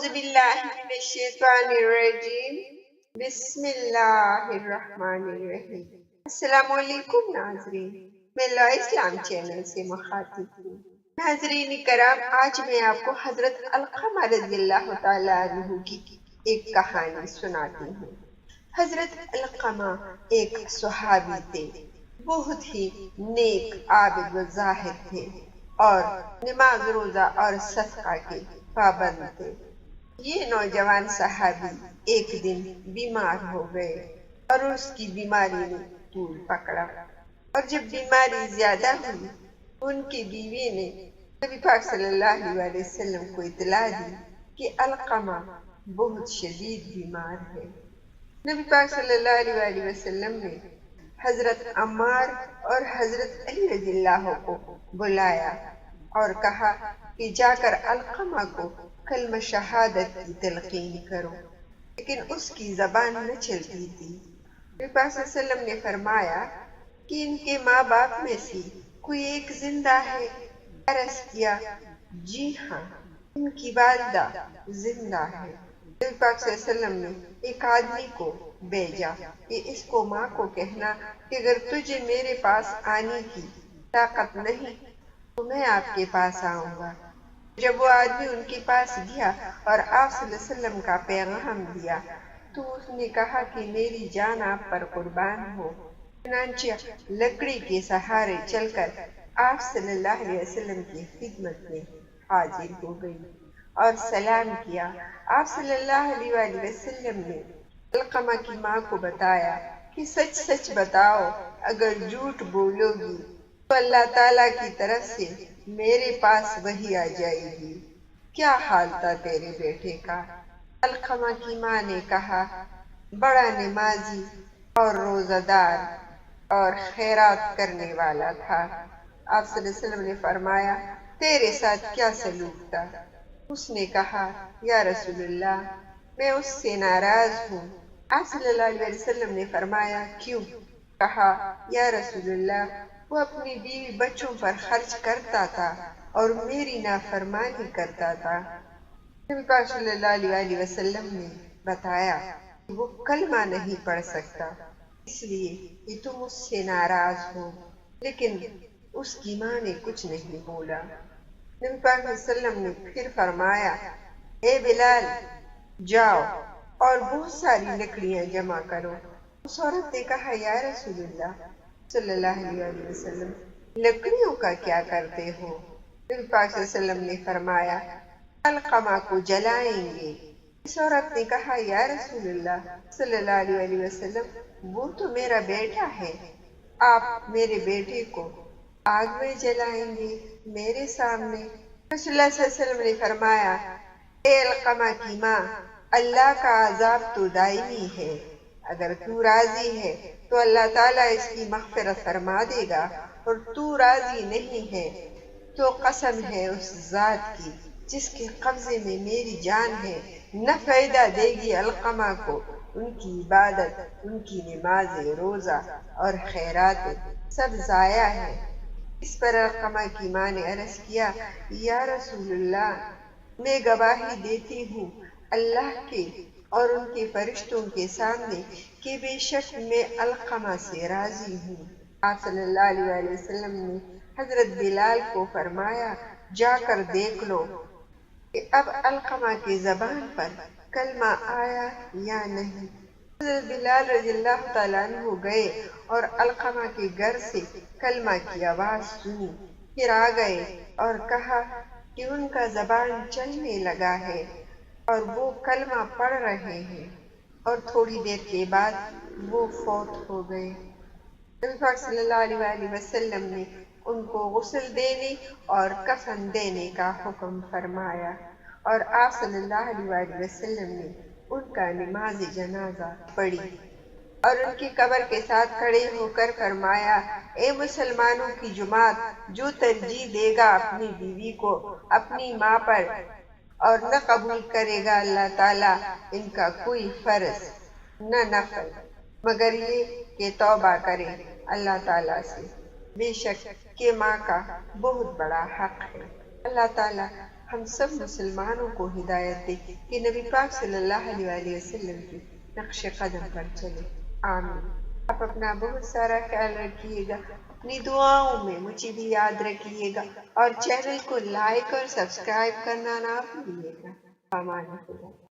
باللہ من الشیطان الرجیم بسم اللہ الرحمن الرحیم۔ السلام علیکم ناظرین، میں لا اسلام چینل سے مخاطب ہوں۔ ناظرین کرام، آج میں آپ کو حضرت علقمہ رضی اللہ تعالیٰ عنہ کی ایک کہانی سناتی ہوں۔ حضرت علقمہ ایک صحابی تھے، بہت ہی نیک، عابد و زاہد تھے اور نماز روزہ اور صدقہ کے پابند تھے۔ یہ نوجوان صحابی ایک دن بیمار ہو گئے اور اس کی بیماری نے طول پکڑا، اور جب بیماری زیادہ ہوئی ان کی بیوی نے نبی پاک صلی اللہ علیہ وسلم کو اطلاع دی کہ علقمہ بہت شدید بیمار ہے۔ نبی پاک صلی اللہ علیہ وسلم نے حضرت عمار اور حضرت علی رضی اللہ کو بلایا اور کہا کہ جا کر علقمہ کو کلمہ شہادت کی تلقین کرو، لیکن اس کی زبان نہ چلتی تھی۔ نبی پاک صلی اللہ علیہ وسلم نے فرمایا کہ ان کے ماں باپ میں سے کوئی ایک زندہ ہے؟ عرض کیا جی ہاں، ان کی والدہ زندہ ہے۔ نبی پاک صلی اللہ علیہ وسلم نے ایک آدمی کو بھیجا کہ اس کو ماں کو کہنا کہ اگر تجھے میرے پاس آنے کی طاقت نہیں تو میں آپ کے پاس آؤں گا۔ جب وہ آدمی ان کے پاس گیا اور آپ صلی اللہ علیہ وسلم کا پیغام دیا تو اس نے کہا کہ میری جان آپ پر قربان ہو۔ چنانچہ لکڑی کے سہارے چل کر آپ صلی اللہ علیہ وسلم کی خدمت میں حاضر ہو گئی اور سلام کیا۔ آپ صلی اللہ علیہ وسلم نے علقمہ کی ماں کو بتایا کہ سچ سچ بتاؤ، اگر جھوٹ بولو گی تو اللہ تعالیٰ کی طرف سے میرے پاس وحی آ جائے گی۔ کیا حال تھا تیرے بیٹے کا؟ علقمہ کی ماں نے کہا بڑا نمازی اور روزہ دار اور خیرات کرنے والا تھا۔ آپ صلی اللہ علیہ وسلم نے فرمایا تیرے ساتھ کیا سلوک تھا؟ اس نے کہا یا رسول اللہ، میں اس سے ناراض ہوں۔ آپ صلی اللہ علیہ وسلم نے فرمایا کیوں؟ کہا یا رسول اللہ، وہ اپنی بیوی بچوں پر خرچ کرتا تھا اور میری نافرمانی کرتا تھا۔ نبی پاک صلی اللہ علیہ وسلم نے بتایا کہ وہ کلمہ نہیں پڑھ سکتا، اس لیے کہ تم اس سے ناراض ہو، لیکن اس کی ماں نے کچھ نہیں بولا۔ نبی پاک صلی اللہ علیہ وسلم نے پھر فرمایا اے بلال، جاؤ اور بہت ساری لکڑیاں جمع کرو۔ اس عورت نے کہا یا رسول اللہ صلی اللہ علیہ وسلم، لکڑیوں کا کیا کرتے ہو؟ نبی پاک صلی اللہ علیہ وسلم نے فرمایا علقمہ کو جلائیں گے۔ اس عورت نے کہا یا رسول اللہ صلی اللہ علیہ وسلم، وہ تو میرا بیٹا ہے، آپ میرے بیٹے کو آگ میں جلائیں گے میرے سامنے؟ رسول اللہ صلی اللہ علیہ وسلم نے فرمایا اے علقمہ کی ماں، اللہ کا عذاب تو دائمی ہے، اگر تو راضی ہے تو اللہ تعالیٰ اس کی مغفرت فرما دے گا، اور تو راضی نہیں ہے تو قسم ہے اس ذات کی جس کے قبضے میں میری جان ہے، نہ فائدہ دے گی علقمہ کو ان کی عبادت، ان کی نماز روزہ اور خیرات، سب ضائع ہے۔ اس پر علقمہ کی ماں نے عرض کیا یا رسول اللہ، میں گواہی دیتی ہوں اللہ کے اور ان کے فرشتوں کے سامنے کہ بے شک میں علقمہ سے راضی ہوں۔ آپ صلی اللہ علیہ وسلم نے حضرت بلال کو فرمایا جا کر دیکھ لو کہ اب علقمہ کی زبان پر کلمہ آیا یا نہیں۔ حضرت بلال رضی اللہ تعالیٰ عنہ گئے اور علقمہ کے گھر سے کلمہ کی آواز سنی، پھر آ گئے اور کہا کہ ان کا زبان چلنے لگا ہے اور وہ کلمہ پڑھ رہے ہیں، اور تھوڑی دیر کے بعد وہ فوت ہو گئے۔ نبی پاک صلی اللہ علیہ وسلم نے ان کو غسل دینے اور کفن دینے کا حکم فرمایا، اور آپ صلی اللہ علیہ وسلم نے ان کا نماز جنازہ پڑھی اور ان کی قبر کے ساتھ کھڑے ہو کر فرمایا اے مسلمانوں کی جماعت، جو ترجیح دے گا اپنی بیوی کو اپنی ماں پر اور نہ قبول کرے گا اللہ تعالیٰ ان کا کوئی فرض نہ نفل، مگر یہ کہ توبہ کرے اللہ تعالیٰ سے، بے شک کہ ماں کا بہت بڑا حق ہے۔ اللہ تعالیٰ ہم سب مسلمانوں کو ہدایت دے کہ نبی پاک صلی اللہ علیہ وآلہ وسلم کی نقش قدم پر چلے، آمین۔ آپ اپنا بہت سارا خیال رکھیے گا، اپنی دعاؤں میں مجھے بھی یاد رکھیے گا، اور چینل کو لائک اور سبسکرائب کرنا نہ بھولیے گا۔ امان اللہ۔